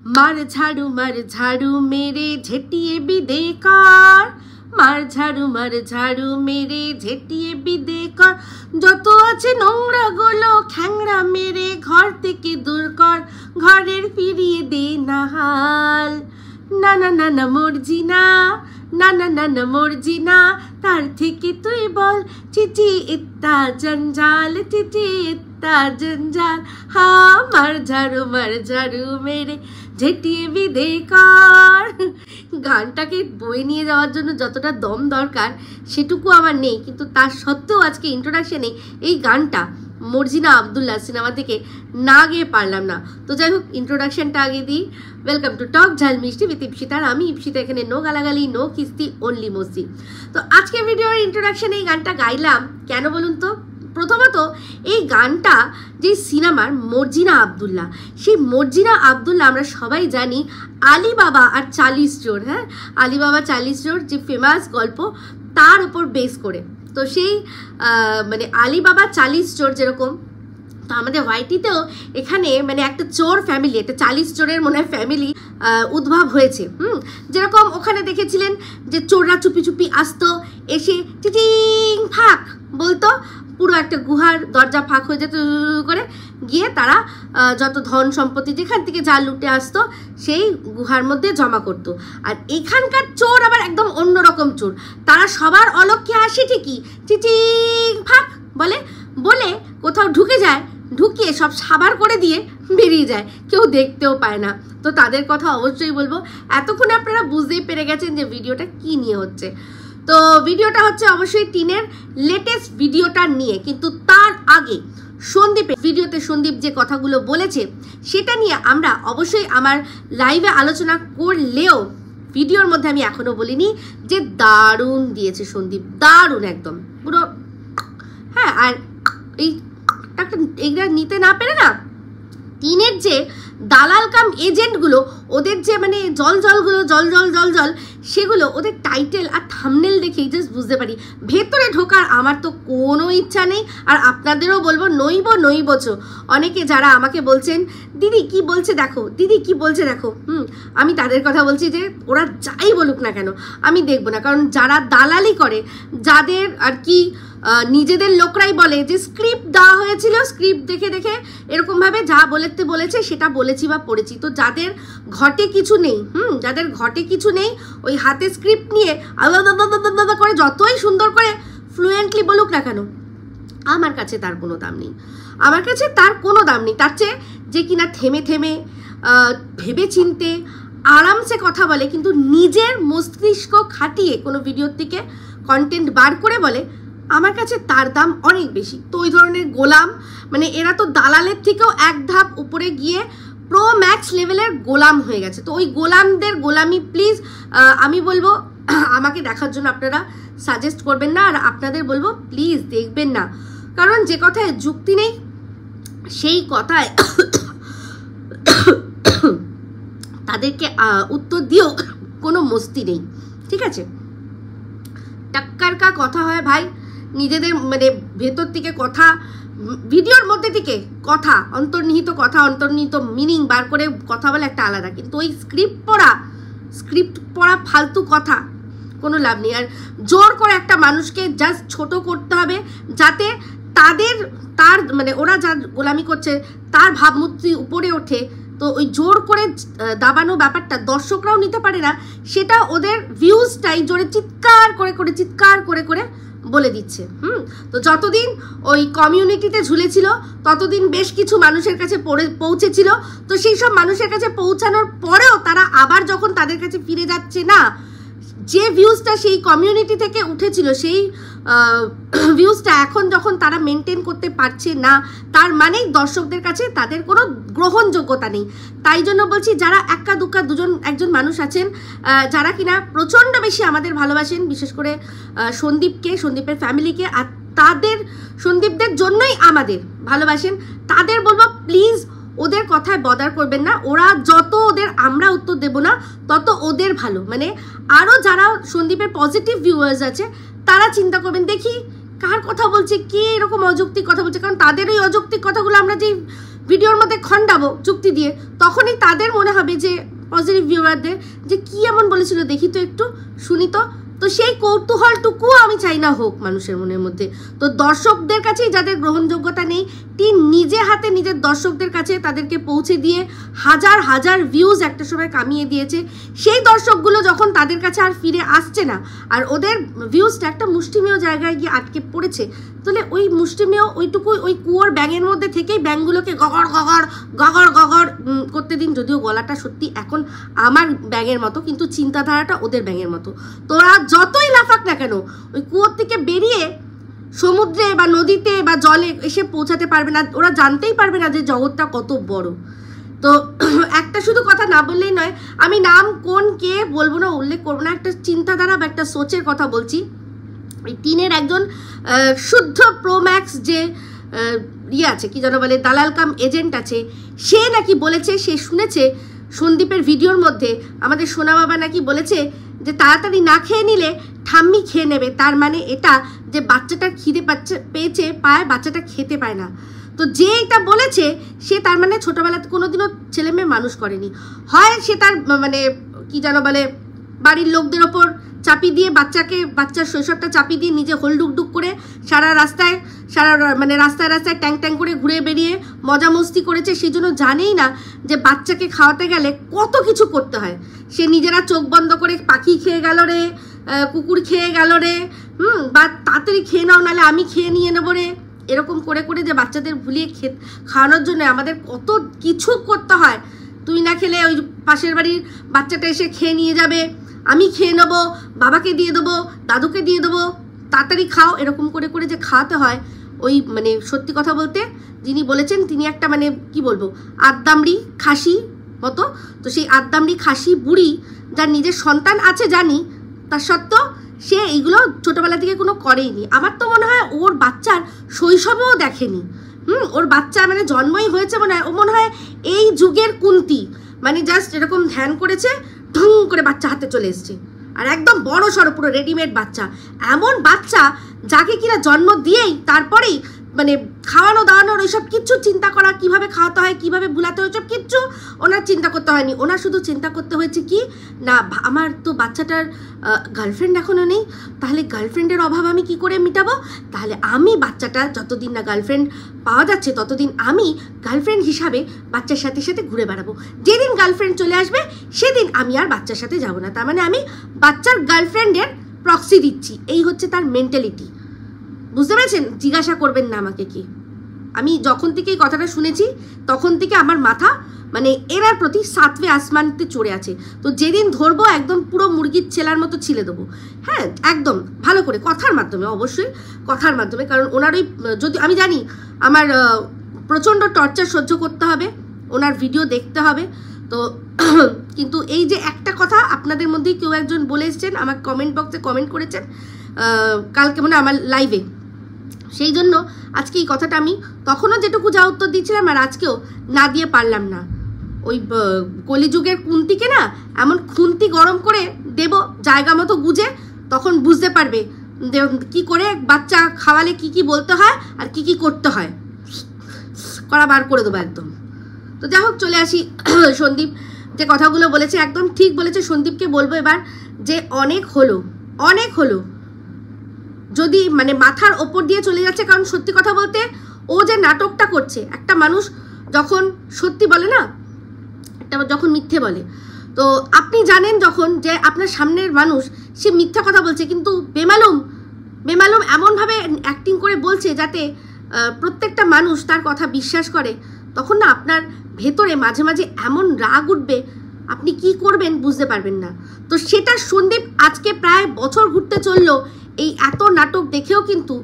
मार झाड़ू मेरे झेटिए भी बेकार मार झाड़ू मेरे झेटिए भी बेकार যত আছে নোংরা গুলো খ্যাংড়া মেরে ঘর থেকে দূর কর ঘরের ফিরিয়ে দে না হাল না না না না মরজি না না না না না মরজি না তার থেকে তুই বল চিঠি ইত্তা জঞ্জাল চিঠি ইত্তা জঞ্জাল হা মার ঝাড়ু মেরে ঝেটিয়ে भी बेकार গানটাকে বয়ে নিয়ে যাওয়ার জন্য যতটা দম দরকার সেটুকু আমার নেই কিন্তু তার সত্ত্বেও আজকে ইন্ট্রোডাকশনে এই গানটা মর্জিনা আব্দুল্লাহ সিনেমা থেকে না গিয়ে পারলাম না তো যাই হোক ইন্ট্রোডাকশনটা আগে দিই ওয়েলকাম টু টক ঝাল মিষ্টি উইথ ইপসিতা আর আমি ইপসিতা এখানে নো গালাগালি নো কিস্তি অনলি মস্তি তো আজকে ভিডিওর ইন্ট্রোডাকশনে এই গানটা গাইলাম কেন বলুন তো প্রথমত এই গানটা যে সিনেমার মর্জিনা আব্দুল্লাহ সেই মর্জিনা আব্দুল্লাহ আমরা সবাই জানি আলিবাবা আর 40 চোর হ্যাঁ আলিবাবা 40 চোর যে ফেমাস গল্প তার উপর বেস করে তো সেই মানে আলিবাবা 40 চোর যেরকম তো আমাদের ওয়াইটিতেও এখানে মানে একটা চোর ফ্যামিলি একটা 40 চোরের মনে হয় ফ্যামিলি উদ্ভব হয়েছে যেরকম ওখানে দেখেছিলেন যে চোররা চুপি চুপি আসতো এসে টিটিং ফাঁক বলতো পুরো একটা গুহার দরজা ফাঁক হয়ে যেত করে গিয়ে তারা যত ধন সম্পত্তি যেখান থেকে যা লুটে আসতো সেই গুহার মধ্যে জমা করতো আর এখানকার চোর আবার একদম অন্যরকম চোর তারা সবার অলক্ষ্যে আসে ঠিকই চিচিং ফাঁক বলে বলে কোথাও ঢুকে যায় ঢুকিয়ে সব সাবার করে দিয়ে বেরিয়ে যায় কেউ দেখতেও পায় না তো তাদের কথা অবশ্যই বলবো এতক্ষণে আপনারা বুঝতেই পেরে গেছেন যে ভিডিওটা কি নিয়ে হচ্ছে তো ভিডিওটা হচ্ছে অবশ্যই টিনের লেটেস্ট ভিডিওটা নিয়ে কিন্তু তার আগে সন্দীপের ভিডিওতে সন্দীপ যে কথাগুলো বলেছে সেটা নিয়ে আমরা অবশ্যই আমার লাইভে আলোচনা করলেও ভিডিওর মধ্যে আমি এখনো বলিনি যে দারুণ দিয়েছে সন্দীপ দারুণ একদম পুরো হ্যাঁ আর এইটা নিতে না পেরে না টিনের যে দালাল কাম এজেন্টগুলো ওদের যে মানে জল সেগুলো ওদের টাইটেল আর থাম্বনেল দেখেই জাস্ট বুঝতে পারি ভেতরে ঢোকার আমার তো কোনো ইচ্ছা নেই আর আপনাদেরও বলবো নইবচ অনেকে যারা আমাকে বলছেন দিদি কি বলছে দেখো দিদি কি বলছে দেখো আমি তাদের কথা বলছি যে ওরা যাই বলুক না কেন আমি দেখবো না কারণ যারা দালালি করে যাদের আর কি নিজেদের লোকরাই বলে যে স্ক্রিপ্ট দেওয়া হয়েছিল স্ক্রিপ্ট দেখে দেখে এরকমভাবে যা বলেছে সেটা বলেছি বা পড়েছি তো যাদের ঘটে কিছু নেই যাদের ঘটে কিছু নেই ওই হাতে স্ক্রিপ্ট নিয়ে আলাদা করে যতই সুন্দর করে ফ্লুয়েন্টলি বলুক না কেন আমার কাছে তার কোনো দাম নেই আমার কাছে তার কোনো দাম নেই তার চেয়ে যে কিনা থেমে থেমে ভেবে চিনতে আরামসে কথা বলে কিন্তু নিজের মস্তিষ্ক খাটিয়ে কোনো ভিডিওর থেকে কন্টেন্ট বার করে বলে আমার কাছে তার দাম অনেক বেশি তো ওই ধরনের গোলাম মানে এরা তো দালালের থেকেও এক ধাপ উপরে গিয়ে প্রো ম্যাক্স লেভেলের গোলাম হয়ে গেছে তো ওই গোলামদের গোলামি প্লিজ আমি বলবো আমাকে দেখার জন্য আপনারা সাজেস্ট করবেন না আর আপনাদের বলবো প্লিজ দেখবেন না কারণ যে কথায় যুক্তি নেই সেই কথায় তাদেরকে উত্তর দিয়েও কোনো মস্তি নেই ঠিক আছে টাক্কার কা কথা হয় ভাই নিজেদের মানে ভেতর থেকে কথা ভিডিওর মধ্যে থেকে কথা অন্তর্নিহিত মিনিং বার করে কথা বলে একটা আলাদা কিন্তু ওই স্ক্রিপ্ট পড়া ফালতু কথা কোনো লাভ নেই আর জোর করে একটা মানুষকে জাস্ট ছোট করতে হবে যাতে তার মানে ওরা যা গোলামি করছে তার ভাবমূর্তি উপরে ওঠে তো ওই জোর করে দাবানো ব্যাপারটা দর্শকরাও নিতে পারে না সেটা ওদের ভিউজটাই জোরে চিৎকার করে বলে দিচ্ছে তো যতদিন ওই কমিউনিটিতে ঝুলেছিল ততদিন বেশ কিছু মানুষের কাছে পৌঁছেছিল তো সেই সব মানুষের কাছে পৌঁছানোর পরেও তারা আবার যখন তাদের কাছে ফিরে যাচ্ছে না যে ভিউজটা সেই কমিউনিটি থেকে উঠেছিল সেই ভিউজটা এখন যখন তারা মেনটেন করতে পারছে না তার মানেই দর্শকদের কাছে তাদের কোনো গ্রহণযোগ্যতা নেই তাই জন্য বলছি যারা এক্কা দুক্কা একজন মানুষ আছেন যারা কিনা প্রচণ্ড বেশি আমাদের ভালোবাসেন বিশেষ করে সন্দীপের ফ্যামিলিকে আর তাদের সন্দীপদের জন্যই আমাদের ভালোবাসেন তাদের বলবো প্লিজ ওদের কথায় বদার করবেন না ওরা যত ওদের আমরা উত্তর দেব না তত ওদের ভালো মানে আরও যারা সন্দীপের পজিটিভ ভিউয়ার্স আছে তারা চিন্তা করবেন দেখি কার কথা বলছে কে এরকম অযৌক্তিক কথা বলছে কারণ তাদের ওই অযৌক্তিক কথাগুলো আমরা যেই ভিডিওর মধ্যে খণ্ডাবো যুক্তি দিয়ে, তখনই তাদের মনে হবে যে পজিটিভ ভিউয়ারদের যে কি এমন বলেছিল দেখি তো একটু শুনি তো। তো সেই কৌতূহলটুকুও আমি চাই না হোক মানুষের মনের মধ্যে। তো দর্শকদের কাছেই যাদের গ্রহণযোগ্যতা নেই, তিনি নিজে হাতে নিজের দর্শকদের কাছে তাদেরকে পৌঁছে দিয়ে হাজার হাজার ভিউজ একটা সময় কামিয়ে দিয়েছে। সেই দর্শকগুলো যখন তাদের কাছে আর ফিরে আসছে না, আর ওদের ভিউজটা একটা মুষ্টিমেয় জায়গায় গিয়ে আটকে পড়েছে, তাহলে ওই মুষ্টিমেয় ওইটুকু ওই কুয়োর ব্যাঙের মধ্যে থেকেই ব্যাঙগুলোকে গগড় গগড় গগড় গগড় করতে দিন। যদিও গলাটা সত্যি এখন আমার ব্যাঙের মতো, কিন্তু চিন্তাধারাটা ওদের ব্যাঙের মতো। তোরা যতই লাফাক না কেন, ওই কুয়োর থেকে বেরিয়ে সমুদ্রে বা নদীতে বা জলে এসে পৌঁছাতে পারবে না। ওরা জানতেই পারবে না যে জগৎটা কত বড়। তো একটা শুধু কথা না বললেই নয়, আমি নাম কোন কে বলবো না, উল্লেখ করবো না, একটা চিন্তাধারা বা একটা সোচের কথা বলছি। এই টিনের একজন শুদ্ধ প্রোম্যাক্স যে আছে কি যেন বলে, দালাল কাম এজেন্ট আছে, সে নাকি বলেছে, সে শুনেছে সন্দীপের ভিডিওর মধ্যে আমাদের সোনা বাবা নাকি বলেছে যে তাড়াতাড়ি না খেয়ে নিলে ঠাম্মি খেয়ে নেবে। তার মানে এটা যে বাচ্চাটার খিদে পেয়েছে পায়, বাচ্চাটা খেতে পায় না। তো যে এটা বলেছে সে তার মানে ছোটবেলাতে কোনোদিনও ছেলে মেয়ে মানুষ করেনি, হয় সে তার মানে কি যেন বলে বাড়ির লোকদের ওপর চাপিয়ে দিয়ে বাচ্চার শৈশবটা চাপিয়ে দিয়ে নিজে হলডুকডুক করে সারা রাস্তায় রাস্তায় ট্যাং ট্যাং করে ঘুরে বেরিয়ে মজা মস্তি করেছে। সেই জন্য জানেই না যে বাচ্চাকে খাওয়াতে গেলে কত কিছু করতে হয়। সে নিজেরা চোখ বন্ধ করে পাখি খেয়ে গেল রে, কুকুর খেয়ে গেল রে, বা তাড়াতাড়ি খেয়ে নাও নাহলে আমি খেয়ে নিয়ে নেবো রে, এরকম করে করে যে বাচ্চাদের ভুলিয়ে খাওয়ানোর জন্য আমাদের কত কিছু করতে হয়। তুই না খেলে ওই পাশের বাড়ির বাচ্চাটা এসে খেয়ে নিয়ে যাবে, আমি খেয়ে নেবো, বাবাকে দিয়ে দেবো, দাদুকে দিয়ে দেবো, তাড়াতাড়ি খাও, এরকম করে করে যে খাওয়াতে হয়। ওই মানে সত্যি কথা বলতে যিনি বলেছেন তিনি একটা মানে কি বলবো আদ্দামড়ি খাসি মতো। তো সেই আদ্দামড়ি খাসি বুড়ি যার নিজের সন্তান আছে জানি, তার সত্ত্বেও সে এইগুলো ছোটোবেলা থেকে কোনো করেইনি। আমার তো মনে হয় ওর বাচ্চার শৈশবেও দেখেনি। ওর বাচ্চা মানে জন্মই হয়েছে মনে হয়, ও মনে হয় এই যুগের কুন্তি, মানে জাস্ট এরকম ধ্যান করেছে, ঢং করে বাচ্চা হাতে চলে এসছে, আর একদম বড় সড়ো পুরো রেডিমেড বাচ্চা। এমন বাচ্চা যাকে কিনা জন্ম দিয়েই তারপরেই মানে খাওয়ানো দাওয়ানোর ওইসব কিচ্ছু চিন্তা করা, কিভাবে খাওয়াতে হয়, কিভাবে ভুলাতে হয়, সব কিচ্ছু ওনার চিন্তা করতে হয়নি। ওনার শুধু চিন্তা করতে হয়েছে কি না, আমার তো বাচ্চাটার গার্লফ্রেন্ড এখনও নেই, তাহলে গার্লফ্রেন্ডের অভাব আমি কি করে মিটাবো? তাহলে আমি বাচ্চাটা যতদিন না গার্লফ্রেন্ড পাওয়া যাচ্ছে ততদিন আমি গার্লফ্রেন্ড হিসাবে বাচ্চার সাথে সাথে ঘুরে বেড়াবো। যেদিন গার্লফ্রেন্ড চলে আসবে সেদিন আমি আর বাচ্চার সাথে যাব না। তার মানে আমি বাচ্চার গার্লফ্রেন্ডের প্রক্সি দিচ্ছি। এই হচ্ছে তার মেন্টালিটি। বুঝতে পেরেছেন? জিজ্ঞাসা করবেন না আমাকে কি। আমি যখন থেকে এই কথাটা শুনেছি তখন থেকে আমার মাথা মানে এরার প্রতি সাতওয়ে আসমানতে চড়ে আছে। তো যেদিন ধরবো একদম পুরো মুরগির ছেলার মতো ছিলে দেবো। হ্যাঁ, একদম ভালো করে কথার মাধ্যমে, অবশ্যই কথার মাধ্যমে। কারণ ওনার ওই যদি আমি জানি আমার প্রচণ্ড টর্চার সহ্য করতে হবে, ওনার ভিডিও দেখতে হবে। তো কিন্তু এই যে একটা কথা আপনাদের মধ্যেই কেউ একজন বলে এসছেন, আমার কমেন্ট বক্সে কমেন্ট করেছেন কালকে মানে আমার লাইভে, সেই জন্য আজকে এই কথাটা আমি তখনও যেটুকু যা উত্তর দিয়েছিলাম আর আজকেও না দিয়ে পারলাম না। ওই কলিযুগের কুন্তিকে না এমন খুন্তি গরম করে দেব জায়গা মতো গুজে, তখন বুঝতে পারবে কি করে বাচ্চা খাওয়ালে কি কি বলতে হয় আর কি কি করতে হয়, করা বার করে দেবো একদম। তো যাই হোক, চলে আসি। সন্দীপ যে কথাগুলো বলেছে একদম ঠিক বলেছে। সন্দীপকে বলবো এবার যে অনেক হলো, অনেক হলো। যদি মানে মাথার ওপর দিয়ে চলে যাচ্ছে, কারণ সত্যি কথা বলতে ও যে নাটকটা করছে, একটা মানুষ যখন সত্যি বলে না, একটা যখন মিথ্যে বলে, তো আপনি জানেন যখন যে আপনার সামনের মানুষ সে মিথ্যা কথা বলছে, কিন্তু বেমালুম এমনভাবে অ্যাক্টিং করে বলছে যাতে প্রত্যেকটা মানুষ তার কথা বিশ্বাস করে, তখন না আপনার ভেতরে মাঝে মাঝে এমন রাগ উঠবে, আপনি কি করবেন বুঝতে পারবেন না। তো সেটা সন্দীপ আজকে প্রায় বছর ঘুরতে চললো এই এত নাটক দেখেও কিন্তু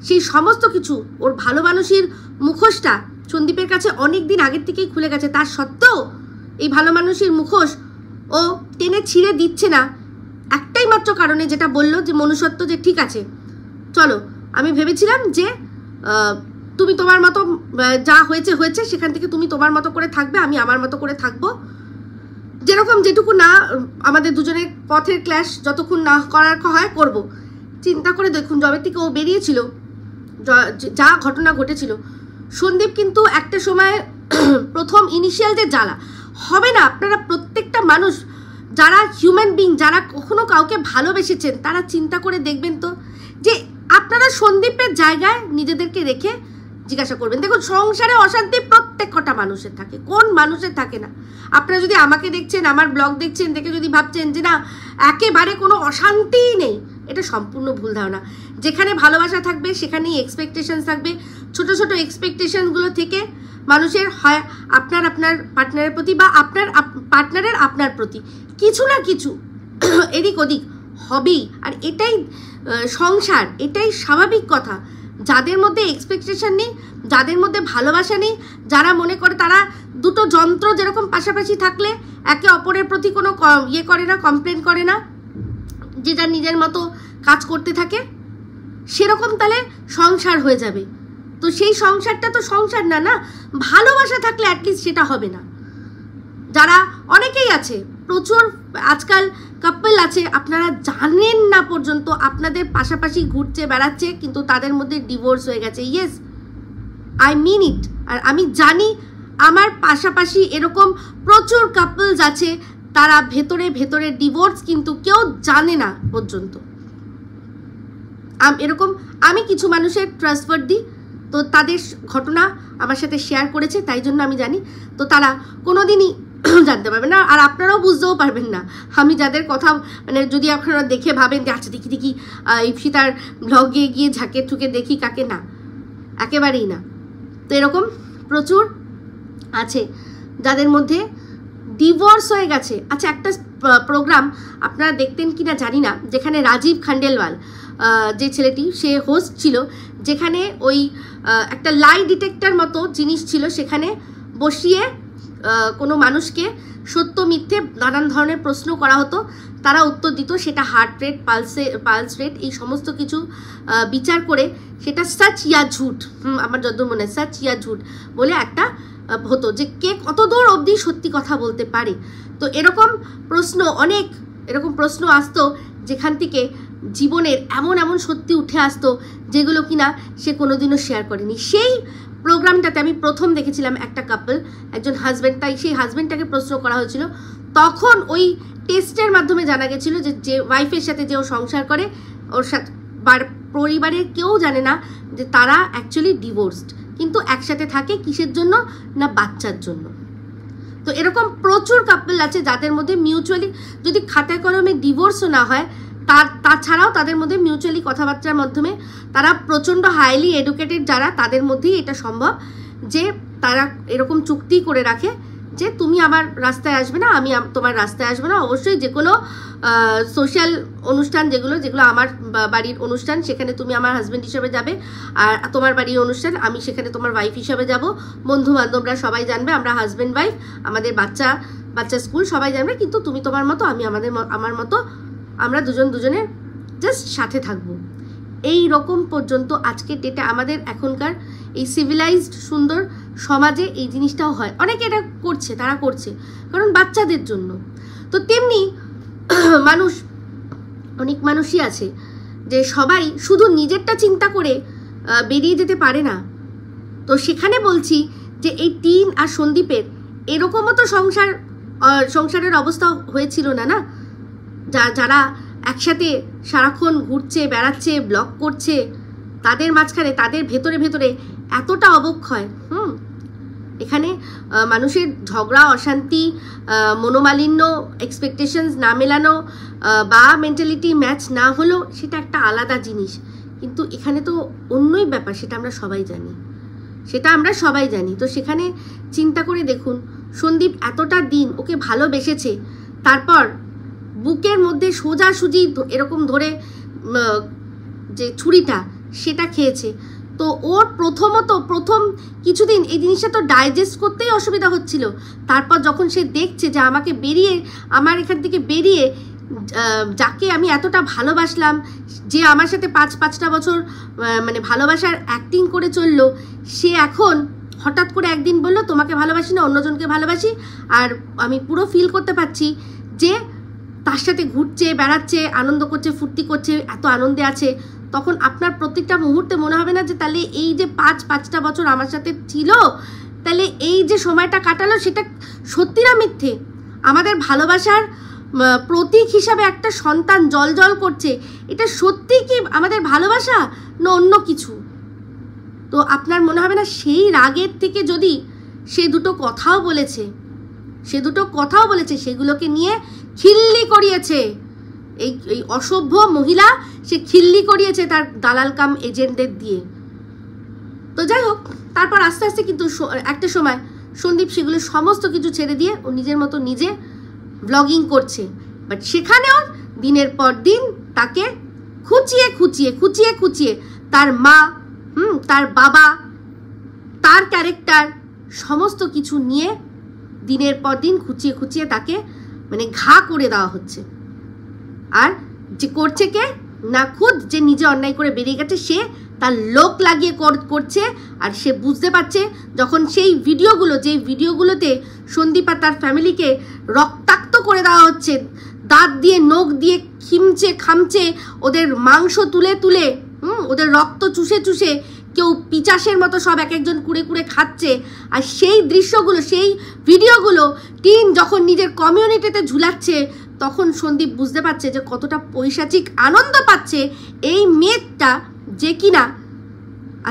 সেই সমস্ত কিছু, ওর ভালো মানুষের মুখোশটা সন্দীপের কাছে অনেক দিন আগের থেকেই খুলে গেছে। তার সত্ত্বেও এই ভালো মানুষের মুখোশ ও টেনে ছিঁড়ে দিচ্ছে না একটাই মাত্র কারণে, যেটা বললো যে মনুষ্যত্ব, যে ঠিক আছে চলো, আমি ভেবেছিলাম যে তুমি তোমার মতো যা হয়েছে হয়েছে, সেখান থেকে তুমি তোমার মতো করে থাকবে, আমি আমার মতো করে থাকবো, যেরকম যেটুকু না আমাদের দুজনের পথের ক্ল্যাশ যতক্ষণ না করার হয় করব। চিন্তা করে দেখুন, যবে থেকে ও বেরিয়েছিল, যা ঘটনা ঘটেছিল, সন্দীপ কিন্তু একটা সময় প্রথম ইনিশিয়াল যে জ্বালা হবে না। আপনারা প্রত্যেকটা মানুষ যারা হিউম্যান বিং, যারা কখনো কাউকে ভালোবেসেছেন, তারা চিন্তা করে দেখবেন তো যে আপনারা সন্দীপের জায়গায় নিজেদেরকে রেখে জিজ্ঞাসা করবেন। দেখুন, সংসারে অশান্তি প্রত্যেক কটা মানুষের থাকে, কোন মানুষের থাকে না? আপনারা যদি আমাকে দেখছেন, আমার ব্লগ দেখছেন, দেখে যদি ভাবছেন যে না একেবারে কোনো অশান্তিই নেই, এটা সম্পূর্ণ ভুল ধারণা। যেখানে ভালোবাসা থাকবে সেখানেই এক্সপেকটেশন থাকবে। ছোট ছোট এক্সপেকটেশনগুলো থেকে মানুষের হয় আপনার পার্টনারের প্রতি বা আপনার পার্টনারের আপনার প্রতি কিছু না কিছু এদিক ওদিক হবেই। আর এটাই সংসার, এটাই স্বাভাবিক কথা। যাদের মধ্যে এক্সপেকটেশন নেই, যাদের মধ্যে ভালোবাসা নেই, যারা মনে করে তারা দুটো যন্ত্র যেরকম পাশাপাশি থাকলে একে অপরের প্রতি কোনো ইয়ে করে না, কমপ্লেন করে না, যে যার নিজের মতো কাজ করতে থাকে, সেরকম তাহলে সংসার হয়ে যাবে। তো সেই সংসারটা তো সংসার না, না ভালোবাসা থাকলে অ্যাটলিস্ট সেটা হবে না। যারা অনেকেই আছে, প্রচুর আজকাল কাপল আছে, আপনারা জানেন না পর্যন্ত, আপনাদের পাশাপাশি ঘুরছে বেড়াচ্ছে, কিন্তু তাদের মধ্যে ডিভোর্স হয়ে গেছে। ইয়েস, আই মিন ইট। আর আমি জানি আমার পাশাপাশি এরকম প্রচুর কাপলস আছে, তারা ভেতরে ভেতরে ডিভোর্স কিন্তু কেউ জানে না পর্যন্ত। এরকম আমি কিছু মানুষের ট্রাস্টওয়ার্দি, তো তাদের ঘটনা আমার সাথে শেয়ার করেছে, তাই জন্য আমি জানি। তো তারা কোনোদিনই জানতে পারবেন না, আর আপনারাও বুঝতেও পারবেন না। আমি যাদের কথা মানে যদি আপনারা দেখে ভাবেন যে আচ্ছা দেখি দেখি ইপসিতার ব্লগে গিয়ে ঝাঁকে ঠুকে দেখি কাকে, না একেবারেই না। তো এরকম প্রচুর আছে যাদের মধ্যে ডিভোর্স হয়ে গেছে। আচ্ছা, একটা প্রোগ্রাম আপনারা দেখতেন কি না জানি না, যেখানে রাজীব খান্ডেলওয়াল যে ছেলেটি, সে হোস্ট ছিল, যেখানে ওই একটা লাই ডিটেক্টর মতো জিনিস ছিল, সেখানে বসিয়ে কোনো মানুষকে সত্য মিথ্যে নানান ধরনের প্রশ্ন করা হতো, তারা উত্তর দিত। সেটা হার্ট রেট, পালস রেট, এই সমস্ত কিছু বিচার করে সেটা সচ ইয়া ঝুট, আমার যত মনে হয় সচ ইয়া ঝুট বলে একটা হতো, যে কে কত দূর অবধি সত্যি কথা বলতে পারে। তো এরকম প্রশ্ন, অনেক এরকম প্রশ্ন আসতো, যেখান থেকে জীবনের এমন এমন সত্যি উঠে আসতো যেগুলো কিনা সে কোনোদিনও শেয়ার করেনি। সেই প্রোগ্রামটাতে আমি প্রথম দেখেছিলাম একটা কাপল, একজন হাজব্যান্ড, তাই সেই হাজব্যান্ডটাকে প্রশ্ন করা হয়েছিল। তখন ওই টেস্টের মাধ্যমে জানা গেছিলো যে ওয়াইফের সাথে যে ও সংসার করে, ওর সাথে পরিবারের কেউ জানে না যে তারা অ্যাকচুয়ালি ডিভোর্সড, কিন্তু একসাথে থাকে কিসের জন্য না, বাচ্চার জন্য। তো এরকম প্রচুর কাপল আছে যাদের মধ্যে মিউচুয়ালি, যদি খাতায় কলমে ডিভোর্সও না হয়, তাছাড়াও তাদের মধ্যে মিউচুয়ালি কথাবার্তার মাধ্যমে তারা প্রচণ্ড হাইলি এডুকেটেড যারা, তাদের মধ্যেই এটা সম্ভব যে তারা এরকম চুক্তি করে রাখে যে তুমি আমার রাস্তায় আসবে না, আমি তোমার রাস্তায় আসবে না। অবশ্যই যে কোনো সোশ্যাল অনুষ্ঠান, যেগুলো আমার বাড়ির অনুষ্ঠান, সেখানে তুমি আমার হাজব্যান্ড হিসেবে যাবে, আর তোমার বাড়ির অনুষ্ঠান আমি সেখানে তোমার ওয়াইফ হিসেবে যাব। বন্ধু বান্ধবরা সবাই জানবে আমরা হাজব্যান্ড ওয়াইফ, আমাদের বাচ্চা স্কুল সবাই জানবে, কিন্তু তুমি তোমার মতো, আমি আমার মতো, আমরা দুজনের জাস্ট সাথে থাকবো। এই রকম পর্যন্ত আজকে ডেটে আমাদের এখনকার এই সিভিলাইজড সুন্দর সমাজে এই জিনিসটাও হয়। অনেকে এটা করছে, তারা করছে কারণ বাচ্চাদের জন্য। তো তেমনি অনেক মানুষই আছে যে সবাই শুধু নিজেরটা চিন্তা করে বেরিয়ে যেতে পারে না। তো সেখানে বলছি যে এই টিন আর সন্দীপের এরকমও তো সংসারের অবস্থা হয়েছিল না, যারা একসাথে সারাক্ষণ ঘুরছে বেড়াচ্ছে, ব্লগ করছে, তাদের মাঝখানে তাদের ভেতরে ভেতরে এতটা অবক্ষয়। এখানে মানুষের ঝগড়া, অশান্তি, মনোমালিন্য, এক্সপেকটেশনস না মেলানো বা মেন্টালিটি ম্যাচ না হলো, সেটা একটা আলাদা জিনিস। কিন্তু এখানে তো অন্যই ব্যাপার, সেটা আমরা সবাই জানি। তো সেখানে চিন্তা করে দেখুন, সন্দীপ এতটা দিন ওকে ভালোবেসেছে, তারপর বুকের মধ্যে সোজাসুজি এরকম ধরে যে ছুরিটা, সেটা খেয়েছে। তো ওর প্রথম কিছুদিন এই জিনিসটা তো ডাইজেস্ট করতেই অসুবিধা হচ্ছিল। তারপর যখন সে দেখছে যে আমার এখান থেকে বেরিয়ে যাকে আমি এতটা ভালোবাসলাম, যে আমার সাথে পাঁচটা বছর মানে ভালোবাসার অ্যাক্টিং করে চললো, সে এখন হঠাৎ করে একদিন বললো তোমাকে ভালোবাসি না, অন্যজনকে ভালোবাসি। আর আমি পুরো ফিল করতে পারছি যে তার সাথে ঘুরছে বেড়াচ্ছে, আনন্দ করছে, ফুর্তি করছে, এত আনন্দে আছে। তখন আপনার প্রত্যেকটা মুহূর্তে মনে হবে না যে তাহলে এই যে পাঁচটা বছর আমার সাথে ছিল, তাহলে এই যে সময়টা কাটালো সেটা সত্যি না মিথ্যে? আমাদের ভালোবাসার প্রতীক হিসাবে একটা সন্তান জল করছে, এটা সত্যি কি আমাদের ভালোবাসা না অন্য কিছু? তো আপনার মনে হবে না সেই রাগের থেকে যদি সে দুটো কথাও বলেছে, সেগুলোকে নিয়ে খিল্লি করিয়েছে এই অসভ্য মহিলা, সে খিল্লি করিয়েছে তার দালাল কাম এজেন্টদের দিয়ে। তো যাই হোক, তারপর আস্তে আস্তে কিন্তু একটা সময় সন্দীপ সেগুলো সমস্ত কিছু ছেড়ে দিয়ে ও নিজের মতো নিজে ব্লগিং করছে। বাট সেখানেও দিনের পর দিন তাকে খুঁচিয়ে তার মা, তার বাবা, তার ক্যারেক্টার সমস্ত কিছু নিয়ে দিনের পর দিন খুঁচিয়ে তাকে মানে ঘা করে দেওয়া হচ্ছে। আর যে করছে কে না, খুদ যে নিজে অন্যায় করে বেরিয়ে গেছে সে তার লোক লাগিয়ে করছে। আর সে বুঝতে পারছে যখন সেই ভিডিওগুলোতে সন্দীপ আর তার ফ্যামিলিকে রক্তাক্ত করে দেওয়া হচ্ছে, দাঁত দিয়ে নখ দিয়ে খামচে ওদের মাংস তুলে ওদের রক্ত চুষে কেউ পিচাসের মতো সব এক একজন কুড়ে খাচ্ছে, আর সেই দৃশ্যগুলো, সেই ভিডিওগুলো টিন যখন নিজের কমিউনিটিতে ঝুলাচ্ছে, তখন সন্দীপ বুঝতে পারছে যে কতটা পৈশাচিক আনন্দ পাচ্ছে এই মেয়েটা, যে কিনা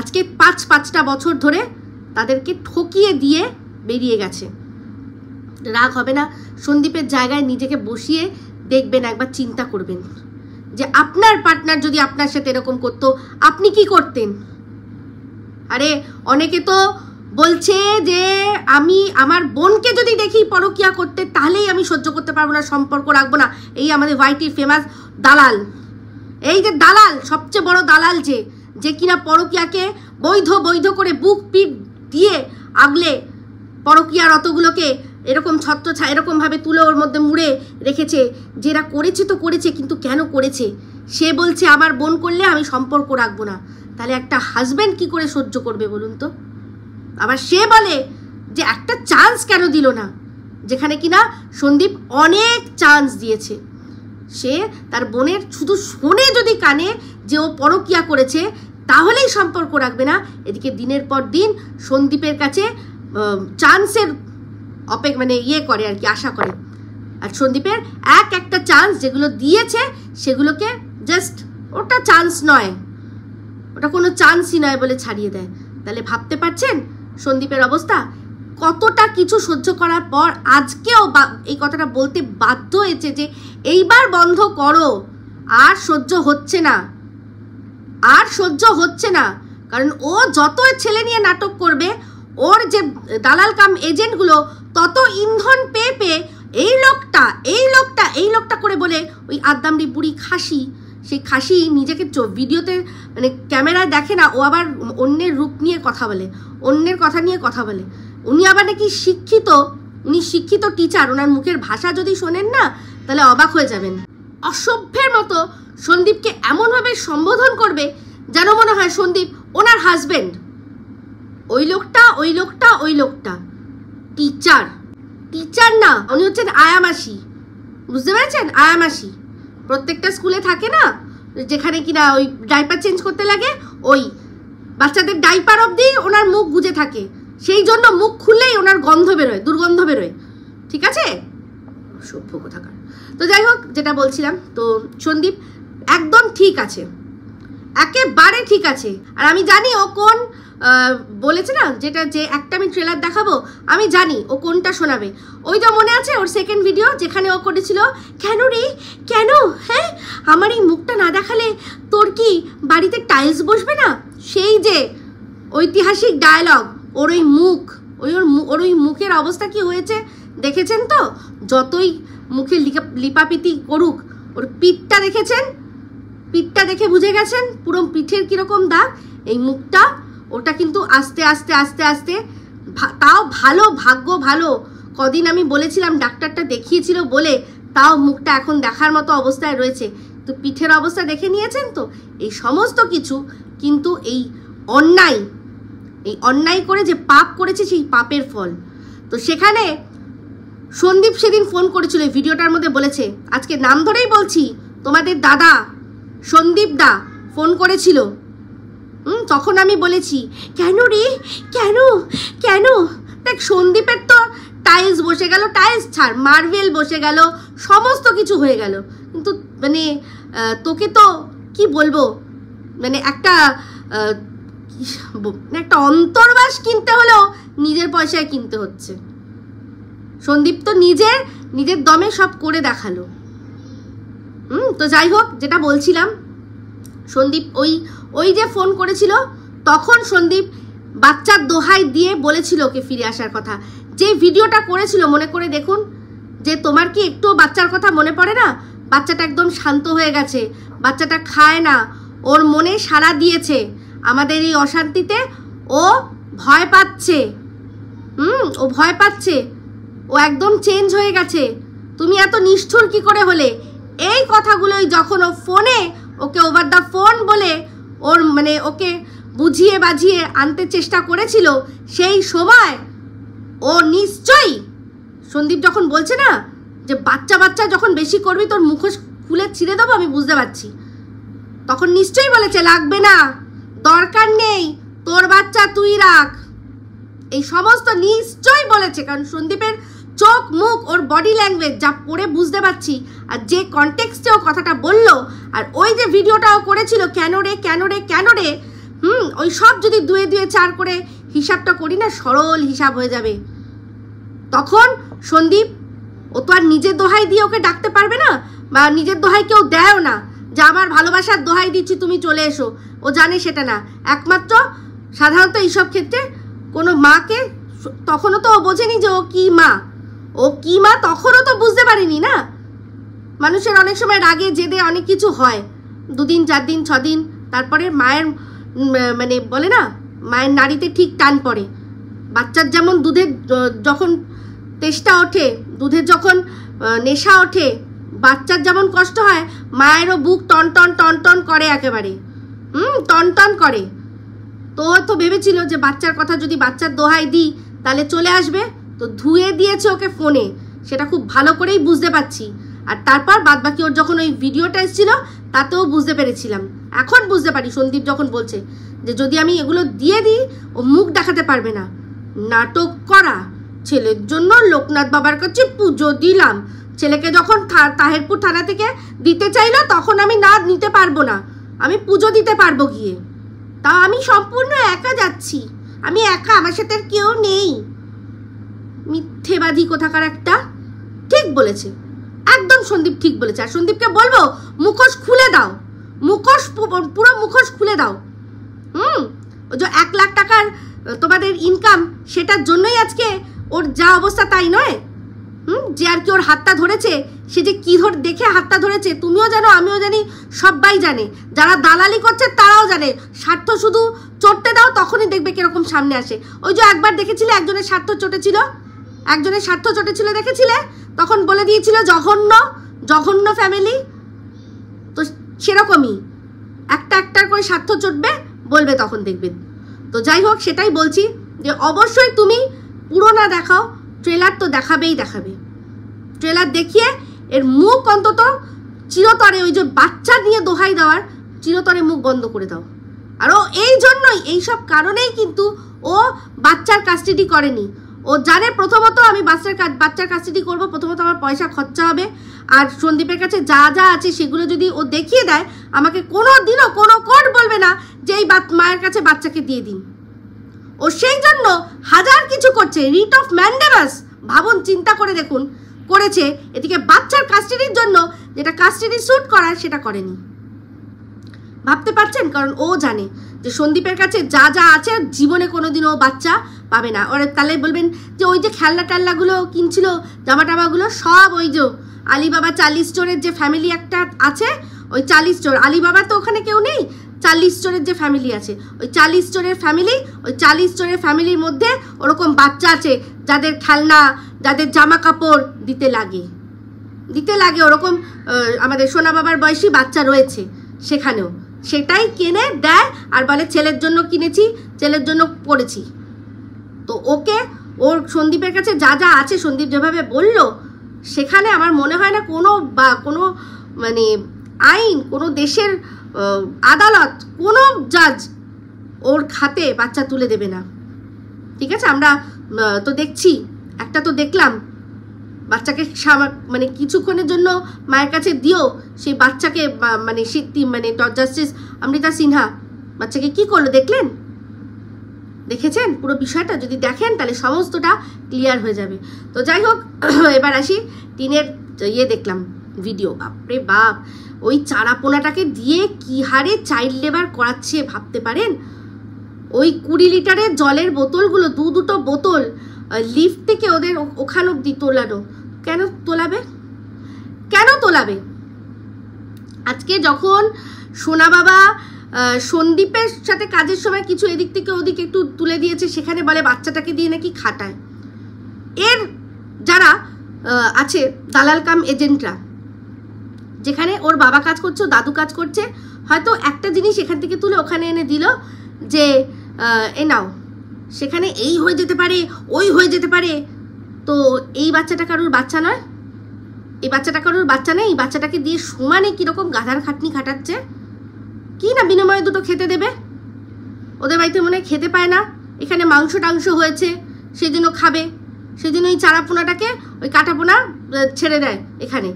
আজকে পাঁচটা বছর ধরে তাদেরকে ঠকিয়ে দিয়ে বেরিয়ে গেছে। রাগ হবে না? সন্দীপের জায়গায় নিজেকে বসিয়ে দেখবেন, একবার চিন্তা করবেন যে আপনার পার্টনার যদি আপনার সাথে এরকম করতো আপনি কি করতেন? আরে অনেকে তো বলছে যে আমি আমার বোনকে যদি দেখি পরকিয়া করতে তাহলেই আমি সহ্য করতে পারবো না, সম্পর্ক রাখবো না। এই আমাদের ওয়াইটির ফেমাস দালাল, এই যে দালাল, সবচেয়ে বড় দালাল যে কিনা পরকিয়াকে বৈধ করে বুক পিট দিয়ে আগলে পরকিয়ার অতগুলোকে এরকম এরকমভাবে তুলে ওর মধ্যে মুড়ে রেখেছে। যেটা করেছে তো করেছে, কিন্তু কেন করেছে? সে বলছে আমার বোন করলে আমি সম্পর্ক রাখবো না। তাহলে একটা হাজব্যান্ড কি করে সহ্য করবে বলুন তো? আবার সে বলে যে একটা চান্স কেন দিল না, যেখানে কিনা সন্দীপ অনেক চান্স দিয়েছে। সে তার বোনের শুধু শোনে যদি কানে যে ও পরকিয়া করেছে তাহলেই সম্পর্ক রাখবে না। এদিকে দিনের পর দিন সন্দীপের কাছে চান্সের করে আর কি, আশা করে। আর সন্দীপের একটা চান্স যেগুলো দিয়েছে সেগুলোকে জাস্ট ওটা চান্স নয়, ওটা কোনো চান্সই নয় বলে ছাড়িয়ে দেয়। তাহলে ভাবতে পারছেন সন্দীপের অবস্থা? কতটা কিছু সহ্য করার পর আজকেও এই কথাটা বলতে বাধ্য হয়েছে যে এইবার বন্ধ করো, আর সহ্য হচ্ছে না। কারণ ও যত ছেলে নিয়ে নাটক করবে, ওর যে দালাল কাম এজেন্টগুলো তত ইন্ধন পেয়ে এই লোকটা করে বলে ওই আদ্দামড়ি বুড়ি খাসি, সেই খাসি নিজেকে ভিডিওতে মানে ক্যামেরায় দেখে না, ও আবার অন্যের রূপ নিয়ে কথা বলে, অন্যের কথা নিয়ে কথা বলে। উনি আবার নাকি শিক্ষিত টিচার। ওনার মুখের ভাষা যদি শোনেন না তাহলে অবাক হয়ে যাবেন। অসভ্যের মতো সন্দীপকে এমনভাবে সম্বোধন করবে যেন মনে হয় সন্দীপ ওনার হাজবেন্ড। ওই লোকটা টিচার না, উনি হচ্ছেন আয়ামাসি। বুঝতে পেরেছেন? আয়ামাসি প্রত্যেকটা স্কুলে থাকে না, যেখানে কিনা ওই ডাইপার চেঞ্জ করতে লাগে, ওই বাচ্চাদের ডাইপার অবধি ওনার মুখ গুজে থাকে, সেই জন্য মুখ খুললেই ওনার গন্ধ বেরোয়, দুর্গন্ধ বেরোয়। ঠিক আছে? সভ্য কোথাকার। তো যাই হোক, যেটা বলছিলাম, তো সন্দীপ একদম ঠিক আছে, একেবারে ঠিক আছে। আর আমি জানি ও কোন বলেছে না, যে একটা আমি ট্রেলার দেখাবো, আমি জানি ও কোনটা শোনাবে। ওই তো মনে আছে ওর সেকেন্ড ভিডিও যেখানে ও করেছিল, কেন রে কেন, হ্যাঁ আমার এই মুখটা না দেখালে তোর কি বাড়িতে টাইলস বসবে না? সেই যে ঐতিহাসিক ডায়লগ, ওর ওই মুখের অবস্থা কি হয়েছে দেখেছেন তো? যতই মুখে লিপাপিতি করুক, ওর পিঠটা দেখেছেন? পিঠটা দেখে বুঝে গেছেন পুরো পিঠের কিরকম দাগ। এই মুখটা, ওটা কিন্তু আস্তে আস্তে তাও ভালো, ভাগ্য ভালো, কদিন আমি বলেছিলাম ডাক্তারটা দেখিয়েছিল বলে তাও মুখটা এখন দেখার মতো অবস্থায় রয়েছে। তো পিঠের অবস্থা দেখে নিয়েছেন তো? এই সমস্ত কিছু কিন্তু এই অন্যায় করে যে পাপ করেছে সেই পাপের ফল। তো সেখানে সন্দীপ সেদিন ফোন করেছিল, এই ভিডিওটার মধ্যে বলেছে, আজকে নাম ধরেই বলছি, তোমাদের দাদা সন্দীপ দা ফোন করেছিল। তখন আমি বলেছি, কেন রে কেন, দেখ সন্দীপের তো টাইলস বসে গেল, টাইলস ছাড়, মার্বেল বসে গেল, সমস্ত কিছু হয়ে গেল, কিন্তু মানে তোকে তো কি বলবো, মানে একটা অন্তর্বাস কিনতে হলেও নিজের পয়সায় কিনতে হচ্ছে। সন্দীপ তো নিজের দমে সব করে দেখালো। তো যাই হোক, যেটা বলছিলাম, সন্দীপ ওই যে ফোন করেছিল, তখন সন্দীপ বাচ্চার দোহাই দিয়ে বলেছিল ওকে ফিরে আসার কথা। যে ভিডিওটা করেছিল মনে করে দেখুন, যে তোমার কি একটু বাচ্চার কথা মনে পড়ে না? বাচ্চাটা একদম শান্ত হয়ে গেছে, বাচ্চাটা খায় না, ওর মনে সাড়া দিয়েছে, আমাদের এই অশান্তিতে ও ভয় পাচ্ছে। ও ভয় পাচ্ছে, ও একদম চেঞ্জ হয়ে গেছে, তুমি এত নিষ্ঠুর কি করে হলে? এই কথাগুলোই যখন ও ফোনে ওকে ওভার দ্য ফোন বলে ওর মানে ওকে বুঝিয়ে বাজিয়ে আনতে চেষ্টা করেছিল, সেই সময় ও নিশ্চয়ই, সন্দীপ যখন বলছে না যে বাচ্চা যখন বেশি করবি তোর মুখোশ খুলে ছিঁড়ে দেবো, আমি বুঝতে পারছি, তখন নিশ্চয়ই বলেছে লাগবে না, দরকার নেই, তোর বাচ্চা তুই রাখ, এই সমস্ত নিশ্চয়ই বলেছে। কারণ সন্দীপের চোখ মুখ ওর বডি ল্যাঙ্গুয়েজ যা পড়ে বুঝতে পারছি, আর যে কনটেক্সটে ও কথাটা বললো, আর ওই যে ভিডিওটাও করেছিল কেন রে, ওই সব যদি 2 2 4 করে হিসাবটা করি না, সরল হিসাব হয়ে যাবে। তখন সন্দীপ ও তো আর নিজের দোহাই দিয়ে ওকে ডাকতে পারবে না, বা নিজের দোহাই কেউ দেয়ও না যে আমার ভালোবাসার দোহাই দিচ্ছি তুমি চলে এসো, ও জানে সেটা না। একমাত্র সাধারণত এইসব ক্ষেত্রে কোনো মাকে, তখনও তো ও বোঝেনি যে ও কি মা, তখনও তো বুঝতে পারেনি না। মানুষের অনেক সময় রাগে জেদে অনেক কিছু হয়, 2 দিন 4 দিন 6 দিন, তারপরে মায়ের মানে বলে না, মায়ের নাড়িতে ঠিক টান পড়ে। বাচ্চার যেমন দুধের যখন তেষ্টা ওঠে, দুধের যখন নেশা ওঠে, বাচ্চার যেমন কষ্ট হয়, মায়েরও বুক টন করে, একেবারে টন করে। তো ভেবেছিল যে বাচ্চার কথা যদি বাচ্চার দোহাই দিই তাহলে চলে আসবে, তো ধুয়ে দিয়েছে ওকে ফোনে, সেটা খুব ভালো করেই বুঝতে পারছি। আর তারপর বাদবাকি ওর যখন ওই ভিডিওটা এসেছিল তাতেও বুঝতে পেরেছিলাম। এখন বুঝতে পারি সন্দীপ যখন বলছে যে যদি আমি এগুলো দিয়ে দিই ও মুখ দেখাতে পারবে না। নাটক করা, ছেলের জন্য লোকনাথ বাবার কাছে পুজো দিলাম, ছেলেকে যখন তাহেরপুর থানা থেকে দিতে চাইলো তখন আমি না নিতে পারবো না, আমি পুজো দিতে পারবো গিয়ে, তা আমি সম্পূর্ণ একা যাচ্ছি, আমি একা, আমার সাথে আর কেউ নেই। মিথ্যেবাদী কোথাকার একটা। ঠিক বলেছে, একদম সন্দীপ ঠিক বলেছে। আর সন্দীপকে বলবো মুখোশ খুলে দাও, পুরো মুখোশ খুলে দাও। ওই যে 1 লাখ টাকার তোমাদের ইনকাম, সেটার জন্যই আজকে ওর যা অবস্থা তাই নয়? যে আর কি ওর হাতটা ধরেছে, সে যে কি দেখে হাতটা ধরেছে তুমিও জানো, আমিও জানি, সবাই জানে, যারা দালালি করছে তারাও জানে। স্বার্থ শুধু চটতে দাও, তখনই দেখবে কিরকম সামনে আসে। ওই যে একবার দেখেছিলে একজনের স্বার্থ চটেছিল, দেখেছিলে, তখন বলে দিয়েছিল জঘন্য ফ্যামিলি। তো সেরকমই একটা করে স্বার্থ চটবে, বলবে, তখন দেখবেন। তো যাই হোক, সেটাই বলছি যে অবশ্যই তুমি পুরো না দেখাও, ট্রেলার তো দেখাবে। ট্রেলার দেখিয়ে এর মুখ অন্তত চিরতরে, ওই যে বাচ্চা নিয়ে দোহাই দেওয়ার, চিরতরে মুখ বন্ধ করে দাও। আর ও এই জন্যই, এইসব কারণেই কিন্তু ও বাচ্চার কাস্টাডি করেনি। ও জানে প্রথমত আমি বাচ্চার কাস্টাডি করবো, প্রথমত আমার পয়সা খরচা হবে, আর সন্দীপের কাছে যা আছে সেগুলো যদি ও দেখিয়ে দেয়, আমাকে কোনো দিনও কোনো কোর্ট বলবে না যে এই মায়ের কাছে বাচ্চাকে দিয়ে দিন। ও সেই জন্য হাজার কিছু করছে, রিট অফ ম্যান্ডেমাস, ভাবুন, চিন্তা করে দেখুন, করেছে। এদিকে বাচ্চার কাস্টাডির জন্য যেটা কাস্টাডি স্যুট করার সেটা করেনি। ভাবতে পারছেন? কারণ ও জানে যে সন্দীপের কাছে যা আছে জীবনে কোনোদিনও বাচ্চা পাবে না। ওরা তাহলে বলবেন যে ওই যে খেলনা টেলনাগুলো কিনছিল, জামা টামাগুলো সব ওই যে আলিবাবা 40 স্টোরের যে ফ্যামিলি একটা আছে, ওই 40 স্টোর, আলিবাবা তো ওখানে কেউ নেই, 40 স্টোরের যে ফ্যামিলি আছে, ওই 40 স্টোরের ফ্যামিলির মধ্যে ওরকম বাচ্চা আছে যাদের খেলনা, যাদের জামা কাপড় দিতে লাগে ওরকম আমাদের সোনা বাবার বয়সী বাচ্চা রয়েছে সেখানেও, সেটাই কিনে দেয় আর বলে ছেলের জন্য কিনেছি, ছেলের জন্য পড়েছি। তো ওকে ওর সন্দীপের কাছে যা আছে, সন্দীপ যেভাবে বলল, সেখানে আমার মনে হয় না কোনো মানে আইন, কোনো দেশের আদালত, কোনো জাজ ওর হাতে বাচ্চা তুলে দেবে না। ঠিক আছে, আমরা তো দেখছি, একটা তো দেখলাম বাচ্চাকে মানে কিছুক্ষণের জন্য মায়ের কাছে দিও, সেই বাচ্চাকে মানে মানে জাস্টিস অমৃতা সিনহা বাচ্চাকে কি করলো দেখলেন? দেখেছেন পুরো বিষয়টা? যদি দেখেন তাহলে সমস্তটা ক্লিয়ার হয়ে যাবে। তো যাই হোক, এবার আসি টিনের দেখলাম ভিডিও। বাপরে বাপ, ওই চারাপোনাটাকে দিয়ে কি হারে চাইল্ড লেবার করাচ্ছে ভাবতে পারেন? ওই 20 লিটারের জলের বোতলগুলো, দুটো বোতল লিফট থেকে ওদের ওখান অব্দি তোলানো। কেন তোলাবে? আজকে যখন সোনা বাবা সন্দীপের সাথে কাজের সময় কিছু এদিক থেকে ওদিক একটু তুলে দিয়েছে, সেখানে বলে বাচ্চাটাকে দিয়ে নাকি খাটায়। এর যারা আছে দালাল কাম এজেন্টরা, যেখানে ওর বাবা কাজ করছে, ও দাদু কাজ করছে, হয়তো একটা জিনিস এখান থেকে তুলে ওখানে এনে দিল যে এ নাও, সেখানে এই হয়ে যেতে পারে, ওই হয়ে যেতে পারে। তো এই বাচ্চাটা কারোর বাচ্চা নয়, এই বাচ্চাটাকে দিয়ে সমানে কীরকম গাধার খাটনি খাটাচ্ছে। কি না বিনিময়ে দুটো খেতে দেবে? ওদের বাড়িতে মনে হয় খেতে পায় না, এখানে মাংস টাংস হয়েছে সেই জন্য খাবে, সেই জন্য ওই চারাপোনাটাকে ওই কাটাপোনা ছেড়ে দেয় এখানে।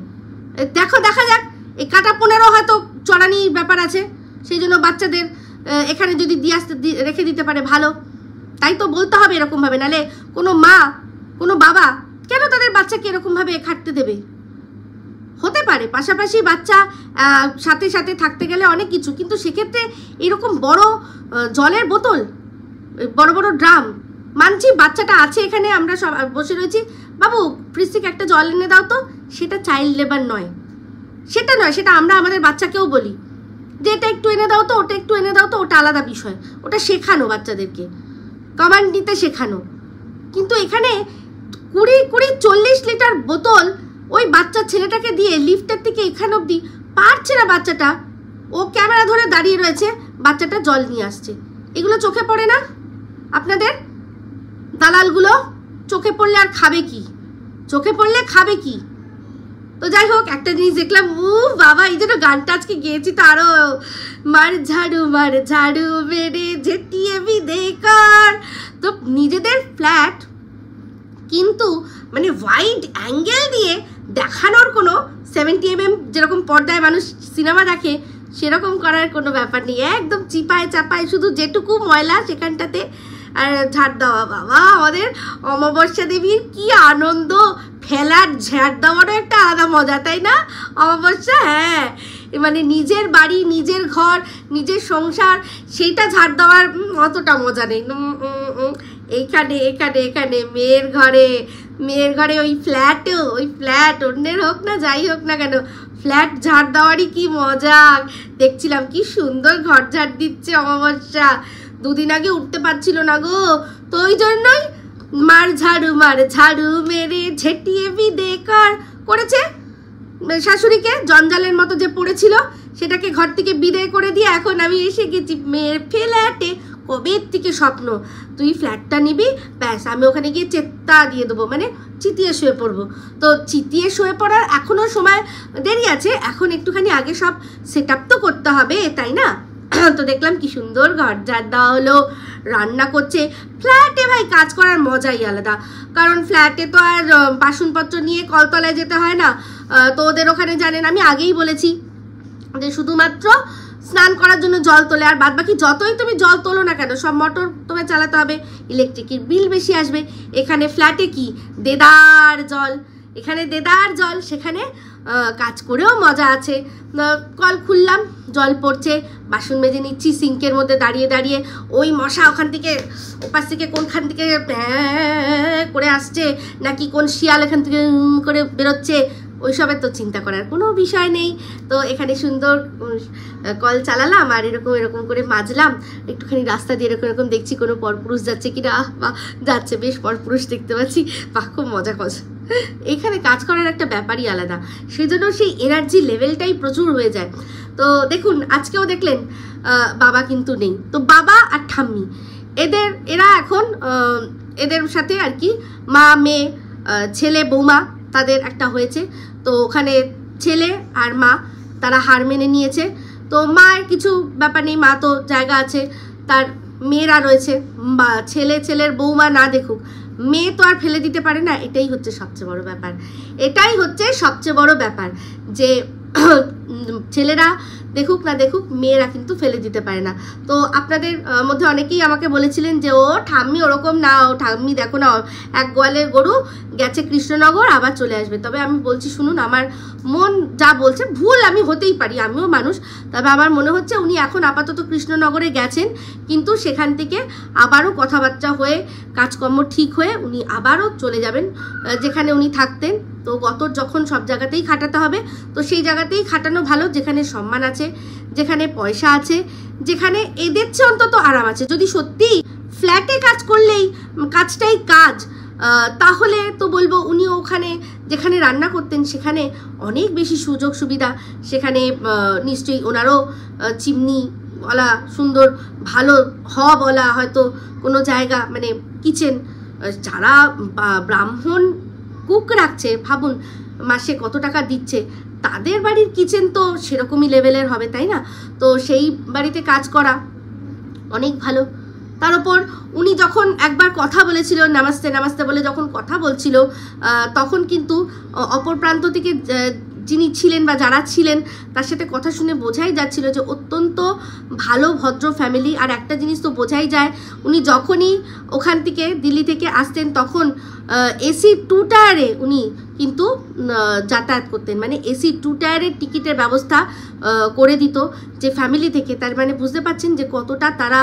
দেখা যাক, এই কাটাপোনারও হয়তো চড়ানির ব্যাপার আছে, সেই জন্য বাচ্চাদের এখানে যদি রেখে দিতে পারে ভালো। তাই তো বলতে হবে এরকমভাবে, নাহলে কোনো মা কোনো বাবা কেন তাদের বাচ্চাকে এরকমভাবে খাটতে দেবে? হতে পারে পাশাপাশি বাচ্চা সাথে সাথে থাকতে গেলে অনেক কিছু, কিন্তু সেক্ষেত্রে এরকম বড় জলের বোতল, বড় বড় ড্রাম, মানছি বাচ্চাটা আছে এখানে, আমরা সব বসে রয়েছি, বাবু ফ্রিজ থেকে একটা জল এনে দাও তো, সেটা চাইল্ড লেবার নয়, সেটা আমরা আমাদের বাচ্চাকেও বলি যে এটা একটু এনে দাও তো, ওটা একটু এনে দাও তো, ওটা আলাদা বিষয়, ওটা শেখানো বাচ্চাদেরকে, কমান্ড দিতে শেখানো। কিন্তু এখানে 40 লিটার বোতল ওই বাচ্চা ছেলেটাকে দিয়ে লিফটের থেকে এখান অবধি পারছে না বাচ্চাটা, ও ক্যামেরা ধরে দাঁড়িয়ে রয়েছে, বাচ্চাটা জল নিয়ে আসছে। এগুলো চোখে পড়ে না আপনাদের? দালালগুলো চোখে পড়লে আর খাবে কি? তো যাই হোক, একটা জিনিস দেখলাম, বাবা, এই জন্য গানটা আজকে গেয়েছি তো আরো, মার ঝাড়ু মেরে ঝেটিয়ে বিদেকার। তো নিজেদের ফ্ল্যাট কিন্তু মানে ওয়াইড অ্যাঙ্গেল দিয়ে দেখানোর কোনো 70mm যেরকম পর্দায় মানুষ সিনেমা দেখে সেরকম করার কোনো ব্যাপার নেই, একদম চাপায় শুধু যেটুকু ময়লা সেখানটাতে আর ঝাড় দেওয়া। বাবা, আমাদের অমাবস্যা দেবীর কি আনন্দ, ফেলার ঝাড় দেওয়ারও একটা আলাদা মজা, তাই না? অমাবস্যা, হ্যাঁ, মানে নিজের বাড়ি, নিজের ঘর, নিজের সংসার, সেইটা ঝাড় দেওয়ার অতটা মজা নেই। এখানে মেয়ের ঘরে ওই ফ্ল্যাট অন্যের হোক না যাই হোক না কেন, ফ্ল্যাট ঝাড় দেওয়ারই কি মজা। দেখছিলাম কি সুন্দর ঘর ঝাড় দিচ্ছে অমাবস্যা, দুদিন আগে উঠতে পারছিল না গো, তো ওই জন্যই মার ঝাড়ু মেরে ঝেটিয়ে বিদেকার করেছে। শাশুড়িকে জঞ্জালের মতো যে পড়েছিল সেটাকে ঘর থেকে বিদায় করে দিয়ে এখন আমি এসে গেছি মেয়ের ফ্ল্যাটে। কবে থেকে স্বপ্ন, তুই ফ্ল্যাটটা নিবি, ব্যাস আমি ওখানে গিয়ে চেত্তা দিয়ে দেবো, মানে চিতিয়ে শুয়ে পড়বো। তো চিতিয়ে শুয়ে পড়ার এখনও সময় দেরি আছে, এখন একটুখানি আগে সব সেট আপ তো করতে হবে, তাই না? তো দেখলাম কি সুন্দর ঘর ঝাড় দেওয়া হলো, রান্না করছে। ফ্ল্যাটে ভাই কাজ করার মজাই আলাদা, কারণ ফ্ল্যাটে তো আর বাসনপত্র নিয়ে কলতলায় যেতে হয় না। তো ওদের ওখানে জানেন, আমি আগেই বলেছি যে শুধুমাত্র স্নান করার জন্য জল তোলে, আর বাদ বাকি যতই তুমি জল তোলো না কেন সব মোটর তোমায় চালাতে হবে, ইলেকট্রিকের বিল বেশি আসবে। এখানে ফ্ল্যাটে কি দেদার জল, সেখানে কাজ করেও মজা আছে। কল খুললাম, জল পড়ছে, বাসন মেজে নিচ্ছি সিঙ্কের মধ্যে দাঁড়িয়ে, ওই মশা ওখান থেকে ওপাশ থেকে কোনখান থেকে করে আসছে, নাকি কোন শিয়াল এখান থেকে করে বেরোচ্ছে, ওইসবের তো চিন্তা করার কোনো বিষয় নেই। তো এখানে সুন্দর কল চালালাম আর এরকম করে মাজলাম, একটুখানি রাস্তা দিয়ে এরকম দেখছি কোনো পরপুরুষ যাচ্ছে কিনা, বা যাচ্ছে, বেশ পরপুরুষ দেখতে পাচ্ছি, বা খুব মজা করছে। এখানে কাজ করার একটা ব্যাপারই আলাদা, সেই জন্য সেই এনার্জি লেভেলটাই প্রচুর হয়ে যায়। তো দেখুন আজকেও দেখলেন বাবা কিন্তু নেই, তো বাবা আর ঠাম্মি এরা এখন এদের সাথে আর কি মা মেয়ে ছেলে বৌমা তাদের একটা হয়েছে। তো ওখানে ছেলে আর মা তারা হার মেনে নিয়েছে। তো মায়ের কিছু ব্যাপার নেই, মা তো জায়গা আছে, তার মেয়েরা রয়েছে, বা ছেলের বৌমা না দেখুক, মেয়ে তো আর ফেলে দিতে পারে না, এটাই হচ্ছে সবচেয়ে বড় ব্যাপার। এটাই হচ্ছে সবচেয়ে বড় ব্যাপার যে ছেলেরা দেখুক না দেখুক, মেয়েরা কিন্তু ফেলে দিতে পারে না। তো আপনাদের মধ্যে অনেকেই আমাকে বলেছিলেন যে ও ঠাম্মি ওরকম না, ও ঠাম্মি দেখো না এক গোয়ালের গরু গেছে কৃষ্ণনগর আবার চলে আসবে। তবে আমি বলছি শুনুন, আমার মন যা বলছে, ভুল আমি হতেই পারি, আমিও মানুষ, তবে আমার মনে হচ্ছে উনি এখন আপাতত কৃষ্ণনগরে গেছেন, কিন্তু সেখান থেকে আবারও কথাবার্তা হয়ে কাজকর্ম ঠিক হয়ে উনি আবারও চলে যাবেন যেখানে উনি থাকতেন। তো গতর যখন সব জায়গাতেই খাটাতে হবে, তো সেই জায়গাতেই খাটানো ভালো যেখানে সম্মান আছে, যেখানে পয়সা আছে, যেখানে এদের চেয়ে অন্তত আরাম আছে। যদি সত্যি ফ্ল্যাটে কাজ করলেই কাজটাই কাজ, তাহলে তো বলবো উনি ওখানে যেখানে রান্না করতেন সেখানে অনেক বেশি সুযোগ সুবিধা, সেখানে নিশ্চয়ই ওনারও চিমনিওয়ালা সুন্দর ভালো বলা হয়তো কোনো জায়গা, মানে কিচেন, যারা ব্রাহ্মণ কুক রাখছে ভাবুন মাসে কত টাকা দিচ্ছে, তাদের বাড়ির কিচেন তো সেরকমই লেভেলের হবে, তাই না? তো সেই বাড়িতে কাজ করা অনেক ভালো। তার উপর উনি যখন একবার কথা বলেছিল নামাস্তে নামাস্তে বলে যখন কথা বলছিল, তখন কিন্তু অপর প্রান্ত থেকে যিনি ছিলেন বা যারা ছিলেন তার সাথে কথা শুনে বোঝাই যাচ্ছিল যে অত্যন্ত ভালো ভদ্র ফ্যামিলি। আর একটা জিনিস তো বোঝাই যায়, উনি যখনই ওখান থেকে দিল্লি থেকে আসতেন তখন এসি 2 টায়ারে উনি কিন্তু যাতায়াত করতেন, মানে এসি 2 টায়ারের টিকিটের ব্যবস্থা করে দিত যে ফ্যামিলি থেকে। তার মানে বুঝতে পারছেন যে কতটা তারা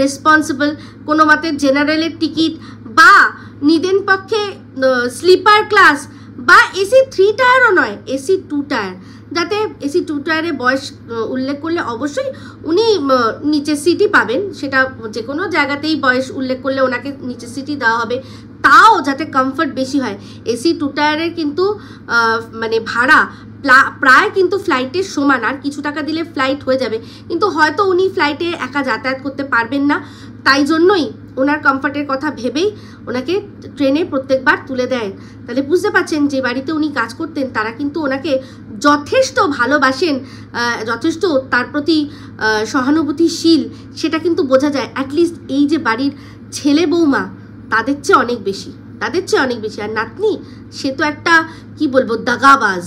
রেসপন্সিবল। কোনো মতে জেনারেলের টিকিট বা নিদেন পক্ষে স্লিপার ক্লাস বা এসি 3 টায়ারও নয়, এসি 2 টায়ার, যাতে এসি 2 টায়ারে বয়স উল্লেখ করলে অবশ্যই উনি নিচের সিটই পাবেন, সেটা যে কোনো জায়গাতেই বয়স উল্লেখ করলে ওনাকে নিচের সিটই দেওয়া হবে, তাও যাতে কমফর্ট বেশি হয়। এসি 2 টায়ারের কিন্তু মানে ভাড়া প্রায় কিন্তু ফ্লাইটের সমান, আর কিছু টাকা দিলে ফ্লাইট হয়ে যাবে, কিন্তু হয়তো উনি ফ্লাইটে একা যাতায়াত করতে পারবেন না, তাই জন্যই ওনার কমফর্টের কথা ভেবেই ওনাকে ট্রেনে প্রত্যেকবার তুলে দেয়। তাহলে বুঝতে পারছেন যে বাড়িতে উনি কাজ করতেন তারা কিন্তু ওনাকে যথেষ্ট ভালোবাসেন, যথেষ্ট তার প্রতি সহানুভূতিশীল, সেটা কিন্তু বোঝা যায়। অ্যাটলিস্ট এই যে বাড়ির ছেলে বৌমা তাদের চেয়ে অনেক বেশি, তাদের চেয়ে অনেক বেশি। আর নাতনি, সে তো একটা কি বলবো দাগাবাজ,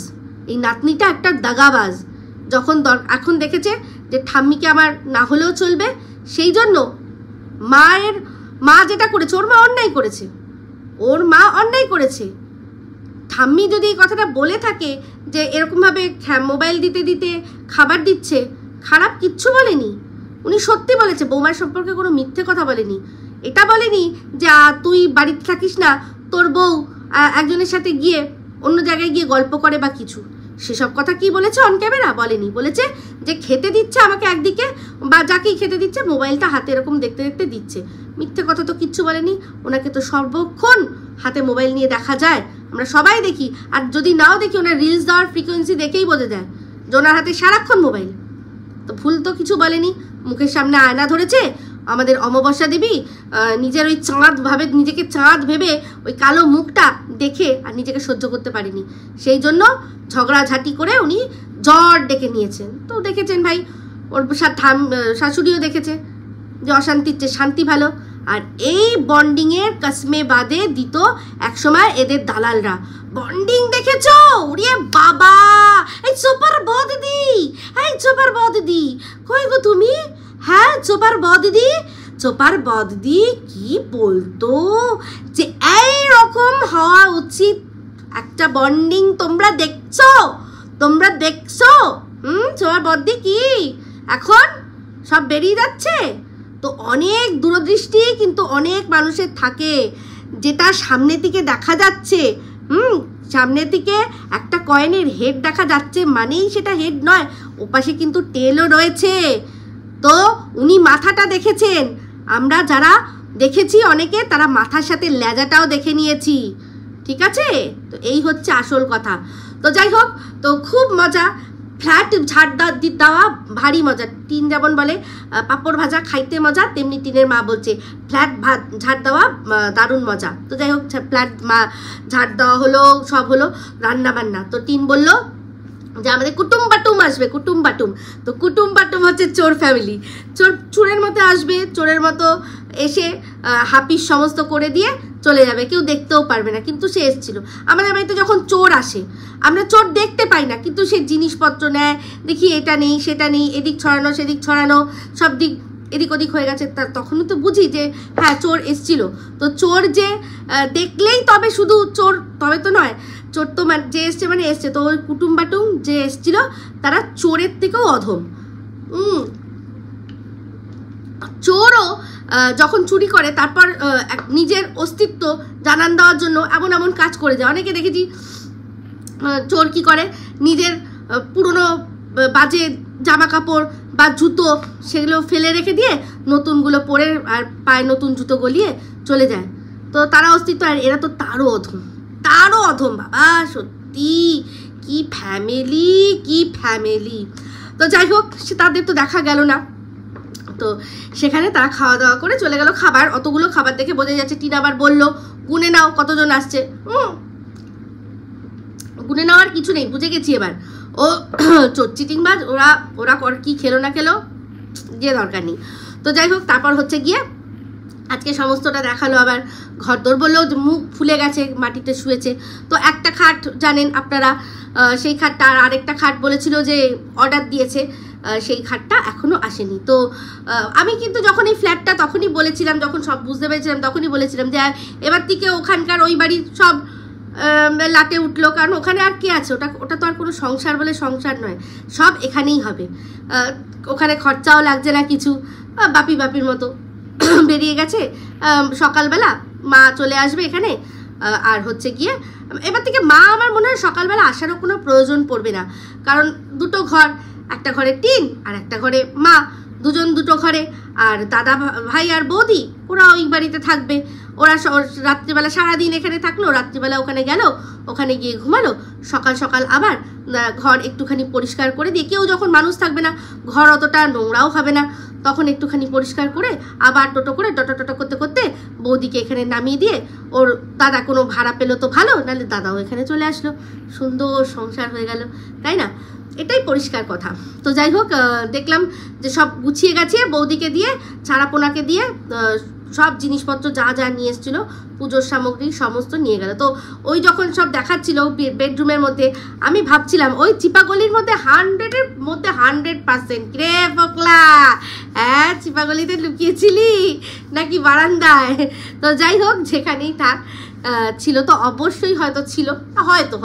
এই নাতনিটা একটা দাগাবাজ। যখন এখন দেখেছে যে ঠাম্মিকে আমার না হলেও চলবে, সেই জন্য মা যেটা করেছে, ওর মা অন্যায় করেছে, ওর মা অন্যায় করেছে। ঠাম্মি যদি এই কথাটা বলে থাকে যে এরকমভাবে মোবাইল দিতে দিতে খাবার দিচ্ছে, খারাপ কিচ্ছু বলেনি, উনি সত্যি বলেছে, বৌমার সম্পর্কে কোনো মিথ্যে কথা বলেনি। এটা বলেনি যে তুই বাড়িতে থাকিস না, তোর বউ একজনের সাথে গিয়ে অন্য জায়গায় গিয়ে গল্প করে বা কিছু, সেসব কথা কি বলেছে অন ক্যামেরা? বলেনি। বলেছে যে খেতে দিচ্ছে আমাকে একদিকে, বা যাকেই খেতে দিচ্ছে মোবাইলটা হাতে এরকম দেখতে দেখতে দিচ্ছে। মিথ্যে কথা তো কিচ্ছু বলেনি। ওনাকে তো সর্বক্ষণ হাতে মোবাইল নিয়ে দেখা যায়, আমরা সবাই দেখি, আর যদি নাও দেখি ওনার রিলস দেওয়ার ফ্রিকোয়েন্সি দেখেই বোঝা যায় যে ওনার হাতে সারাক্ষণ মোবাইল। তো ভুল তো কিছু বলেনি। মুখের সামনে আয়না ধরেছে, আমাদের অমাবস্যা দেবী নিজের ওই নিজেকে চাঁদ ভেবে ওই কালো মুখটা দেখে আর নিজেকে সহ্য করতে পারেনি, সেই জন্য ঝগড়াঝাটি করে উনি জ্বর ডেকে নিয়েছেন। তো দেখেছেন ভাই, ওর শাশুড়িও দেখেছে যে অশান্তির চেয়ে শান্তি ভালো। আর এই বন্ডিংয়ের কসমে বাদে দিত একসময় এদের দালালরা। বন্ডিং দেখেছো? ওরে বাবা, এই সুপার বৌদিদি, এই সুপার বৌদিদি কই গো তুমি? হ্যাঁ সুপার বৌদিদি, সুপার বৌদিদি কি বলতো যে এই রকম হওয়া উচিত একটা বন্ডিং। তোমরা দেখছো সুপার বৌদি কি এখন সব বেরিয়ে যাচ্ছে? তো অনেক দূরদৃষ্টি কিন্তু অনেক মানুষের থাকে, যেটা সামনে থেকে দেখা যাচ্ছে, সামনে থেকে একটা কয়েনের হেড দেখা যাচ্ছে মানেই সেটা হেড নয়, ওপাশে কিন্তু টেলও রয়েছে। তো উনি মাথাটা দেখেছেন, আমরা যারা দেখেছি অনেকে তারা মাথার সাথে লেজাটাও দেখে নিয়েছি, ঠিক আছে? তো এই হচ্ছে আসল কথা। তো যাই হোক, তো খুব মজা। ফ্ল্যাট ঝাড় দেওয়া ভারী মজা। টিন যেমন বলে পাঁপড় ভাজা খাইতে মজা, তেমনি টিনের মা বলছে ফ্ল্যাট ঝাড় দেওয়া দারুণ মজা। তো যাই হোক, ফ্ল্যাট ঝাড় দেওয়া হলো, সব হলো, রান্না বান্না। তো টিন বলল যে আমাদের কুটুম বাটুম আসবে, কুটুম বাটুম। তো কুটুম বাটুম হচ্ছে চোর ফ্যামিলি। চোরের মতো আসবে, চোরের মতো এসে হাপিস সমস্ত করে দিয়ে চলে যাবে, কেউ দেখতেও পারবে না, কিন্তু সে এসেছিল। আমাদের বাড়িতে যখন চোর আসে আমরা চোর দেখতে পাই না, কিন্তু সে জিনিসপত্র নেয়, দেখি এটা নেই সেটা নেই, এদিক ছড়ানো সেদিক ছড়ানো, সব দিক এদিক ওদিক হয়ে গেছে, তখনই তো বুঝি যে হ্যাঁ চোর এসছিল। তো চোর যে দেখলেই তবে শুধু চোর তবে তো নয়, চোর তো মানে যে এসছে মানে এসছে, তো ওই কুটুম বাটুম যে এসছিল তারা চোরের থেকেও অধম। চোরও যখন চুরি করে তারপর নিজের অস্তিত্ব জানান দেওয়ার জন্য এমন এমন কাজ করে যায়। অনেকে দেখেছি চোর কি করে, নিজের পুরনো বাজে জামা কাপড় বা জুতো সেগুলো ফেলে রেখে দিয়ে নতুনগুলো পরে আর পায়ে নতুন জুতো গলিয়ে চলে যায়। তো তারা অস্তিত্ব, আর এরা তো তারও অধম বাবা, সত্যি কি ফ্যামিলি। তো যাই হোক, সে তাদের তো দেখা গেল না। তো সেখানে তারা খাওয়া দাওয়া করে চলে গেল। খাবার, অতগুলো খাবার দেখে বোঝা যাচ্ছে। টিনা আবার বললো গুনে নাও কতজন আসছে। গুনে নেওয়ার কিছু নেই, বুঝে গেছি এবার। ও চিটিংবাজ, ওরা কি খেলো না খেলো গিয়ে দরকার নেই। তো যাই হোক, তারপর হচ্ছে গিয়ে আজকে সমস্তটা দেখালো। আবার ঘরদোর বললো যে মুখ ফুলে গেছে, মাটিতে শুয়েছে। তো একটা খাট জানেন আপনারা, সেই খাটটা, আর আরেকটা খাট বলেছিল যে অর্ডার দিয়েছে, সেই খাটটা এখনো আসেনি। তো আমি কিন্তু যখন এই ফ্ল্যাটটা তখনই বলেছিলাম, যখন সব বুঝতে পেরেছিলাম তখনই বলেছিলাম যে এবার থেকে ওখানকার ওই বাড়ির সব লাটে উঠলো, কারণ ওখানে আর কে আছে, ওটা তো আর কোনো সংসার বলে সংসার নয়, সব এখানেই হবে। ওখানে খরচাও লাগছে না কিছু, বাপির মতো বেরিয়ে গেছে। সকালবেলা মা চলে আসবে এখানে, আর হচ্ছে গিয়ে এবার থেকে মা আমার মনে হয় সকালবেলা আসারও কোনো প্রয়োজন পড়বে না, কারণ দুটো ঘর, একটা ঘরে টিন আর একটা ঘরে মা, দুজন দুটো ঘরে। আর দাদা ভাই আর বৌদি ওরা ওই বাড়িতে থাকবে। ওরা রাত্রিবেলা সারাদিন এখানে থাকলো, রাত্রিবেলা ওখানে গেল, ওখানে গিয়ে ঘুমালো, সকাল সকাল আবার ঘর একটুখানি পরিষ্কার করে দিয়ে, কেউ যখন মানুষ থাকবে না ঘর অতটা নোংরাও হবে না, তখন একটুখানি পরিষ্কার করে আবার টোটো করে টোটো করতে করতে বৌদিকে এখানে নামিয়ে দিয়ে, ওর দাদা কোনো ভাড়া পেলো তো ভালো, নাহলে দাদাও এখানে চলে আসলো, সুন্দর সংসার হয়ে গেল, তাই না? এটাই পরিষ্কার কথা। তো যাই হোক, দেখলাম যে সব গুছিয়ে গেছে, বৌদিকে দিয়ে ছাড়াপোনাকে দিয়ে সব জিনিসপত্র যা যা নিয়ে এসেছিলো পুজোর সামগ্রী সমস্ত নিয়ে গেল। তো ওই যখন সব দেখাচ্ছিল বেডরুমের মধ্যে, আমি ভাবছিলাম ওই চিপাগলির মধ্যে 100-এর মধ্যে 100%। রে ফোকলা, হ্যাঁ চিপাগলিতে লুকিয়েছিলি নাকি বারান্দায়? তো যাই হোক, যেখানেই থাক ছিল, তো অবশ্যই হয়তো ছিল, হয়তো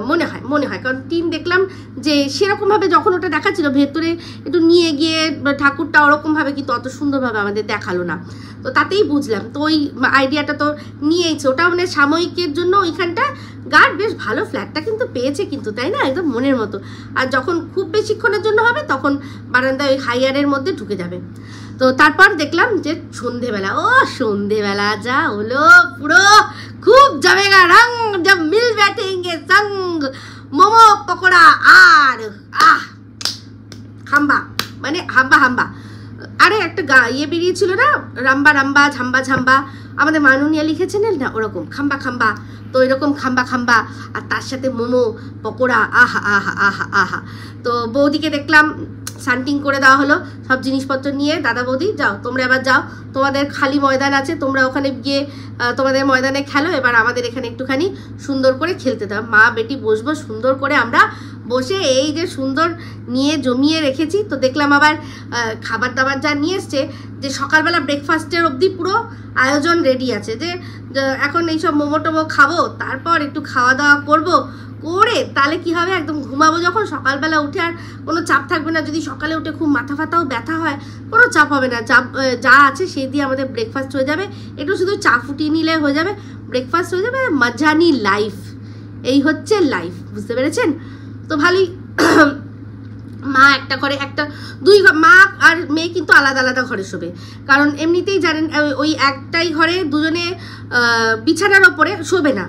মনে হয়, কারণ টিন দেখলাম যে সেরকমভাবে যখন ওটা দেখাচ্ছিল ভেতরে একটু নিয়ে গিয়ে ঠাকুরটা ওরকমভাবে কিন্তু অত সুন্দরভাবে আমাদের দেখালো না। তো তাতেই বুঝলাম, তো ওই আইডিয়াটা তো নিয়েইছে, ওটা মানে সাময়িকের জন্য ওইখানটা গার্ড বেশ ভালো ফ্ল্যাটটা কিন্তু পেয়েছে কিন্তু, তাই না? একদম মনের মতো। আর যখন খুব বেশিক্ষণের জন্য হবে তখন বারান্দায় ওই হাইয়ারের মধ্যে ঢুকে যাবে। তো তারপর দেখলাম যে সন্ধেবেলা যা হলো, পুরো খুব জমেগা রং জব মিল बैठेंगे संग, মোমো পকোড়া আর হাম্বা, মানে হাম্বা। আরে একটা ইয়ে বেরিয়েছিল না, রাম্বা ঝাম্বা, আমাদের মাননীয়া লিখেছেন না ওরকম খাম্বা। তো এরকম খাম্বা আর তার সাথে মোমো পকোড়া, আহা। তো বৌদিকে দেখলাম শান্টিং করে দেওয়া হলো, সব জিনিসপত্র নিয়ে, দাদা বৌদি যাও তোমরা এবার যাও, তোমাদের খালি ময়দান আছে, তোমরা ওখানে গিয়ে তোমাদের ময়দানে খেলো, এবার আমাদের এখানে একটুখানি সুন্দর করে খেলতে দাও। মা বেটি বসবো সুন্দর করে, আমরা বসে এই যে সুন্দর নিয়ে জমিয়ে রেখেছি। তো দেখলাম আবার খাবার দাবার যা নিয়ে এসছে, যে সকালবেলা ব্রেকফাস্টের অবধি পুরো আয়োজন রেডি আছে, যে এখন এইসব মোমো টোমো খাবো, তারপর একটু খাওয়া দাওয়া করবো, করে তাহলে কি হবে, একদম ঘুমাবো যখন, সকালবেলা উঠে আর কোনো চাপ থাকবে না। যদি সকালে উঠে খুব মাথা ফাতাও ব্যথা হয়, কোনো চাপ হবে না, যা আছে সেই দিয়ে আমাদের ব্রেকফাস্ট হয়ে যাবে, একটু শুধু চা ফুটিয়ে নিলে হয়ে যাবে, ব্রেকফাস্ট হয়ে যাবে, মজানি লাইফ। এই হচ্ছে লাইফ, বুঝতে পেরেছেন? তো ভালোই। মা একটা ঘরে, দুই মা আর মেয়ে কিন্তু আলাদা আলাদা ঘরে শোবে, কারণ এমনিতেই জানেন ওই একটাই ঘরে দুজনে বিছানার ওপরে শোবে না,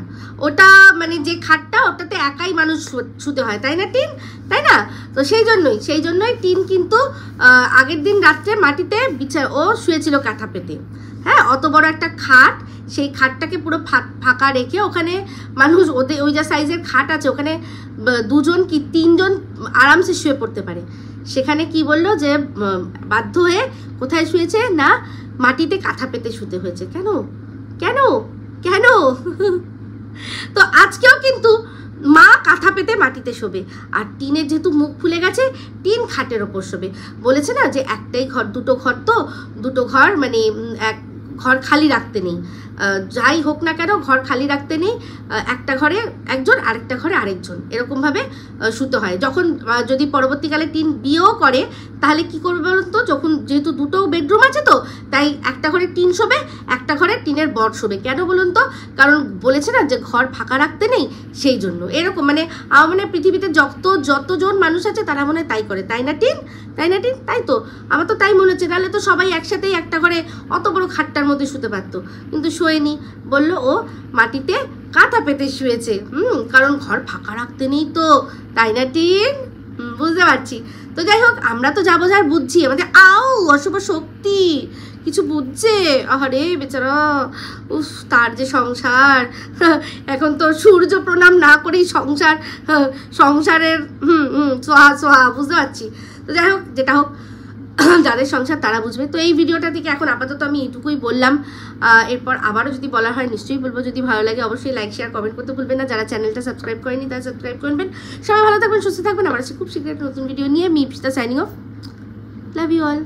ওটা মানে যে খাটটা ওটাতে একাই মানুষ শুতে হয়, তাই না টিন, তাই না? তো সেই জন্যই টিন কিন্তু আগের দিন রাত্রে মাটিতে ও শুয়েছিল কাঁথা পেতে। হ্যাঁ, অত বড় একটা খাট, সেই খাটটাকে পুরো ফাঁকা রেখে ওখানে মানুষ, ওদের ওই যা সাইজের খাট আছে ওখানে 2জন কি 3জন আরামসে শুয়ে পড়তে পারে। সেখানে কি বললো যে বাধ্য হয়ে কোথায় শুয়েছে না, মাটিতে কাঁথা পেতে শুতে হয়েছে। কেন কেন কেন? তো আজকেও কিন্তু মা কাঁথা পেতে মাটিতে শোবে, আর টিনের যেহেতু মুখ ফুলে গেছে, টিন খাটের ওপর শোবে। বলেছে না যে একটাই ঘর, দুটো ঘর, তো দুটো ঘর মানে এক ঘর খালি রাখতে নেই, যাই হোক না কেন ঘর খালি রাখতে নেই, একটা ঘরে একজন আরেকটা ঘরে আরেকজন, এরকমভাবে শুতে হয়। যখন যদি পরবর্তীকালে টিন বিয়েও করে তাহলে কি করবে বলুন তো, যখন যেহেতু দুটো বেডরুম আছে তো তাই একটা ঘরে টিন শোবে, একটা ঘরে টিনের বর শোবে। কেন বলুন তো, কারণ বলেছে না যে ঘর ফাঁকা রাখতে নেই, সেই জন্য। এরকম মানে আমার মনে হয় পৃথিবীতে যতজন মানুষ আছে তারা মনে হয় তাই করে, তাই না টিন? তাই না টিন? তাই তো, আমার তো তাই মনে হচ্ছে। নাহলে তো সবাই একসাথেই একটা ঘরে অত বড় খাটটার মধ্যে শুতে পারতো, কিন্তু শোয়নি। বললো ও মাটিতে কাঁথা পেতে শুয়েছে, কারণ ঘর ফাঁকা রাখতে নেই তো, তাই না টিন? বুঝতে পারছি। তো যাই হোক, আমরা তো যাবো যার বুঝছি, আমাদের অশুভ শক্তি কিছু বুঝছে। আরে বেচারা, উফ, তার যে সংসার, এখন তো সূর্য প্রণাম না করেই সংসারের সোহা সোহা, বুঝতে পারছি। তো যাই হোক, যেটা হোক, যাদের সংসার তারা বুঝবে। তো এই ভিডিওটা থেকে এখন আপাতত আমি এইটুকুই বললাম, এরপর আবারও যদি বলা হয় নিশ্চয়ই বলবো। যদি ভালো লাগে অবশ্যই লাইক শেয়ার কমেন্ট করতে ভুলবেন না। যারা চ্যানেলটা সাবস্ক্রাইব করেনি তারা সাবস্ক্রাইব করবেন। সবাই ভালো থাকবেন, সুস্থ থাকবেন। আবার খুব শীঘ্রই নতুন ভিডিও নিয়ে। Me Ipsita signing off. Love you all.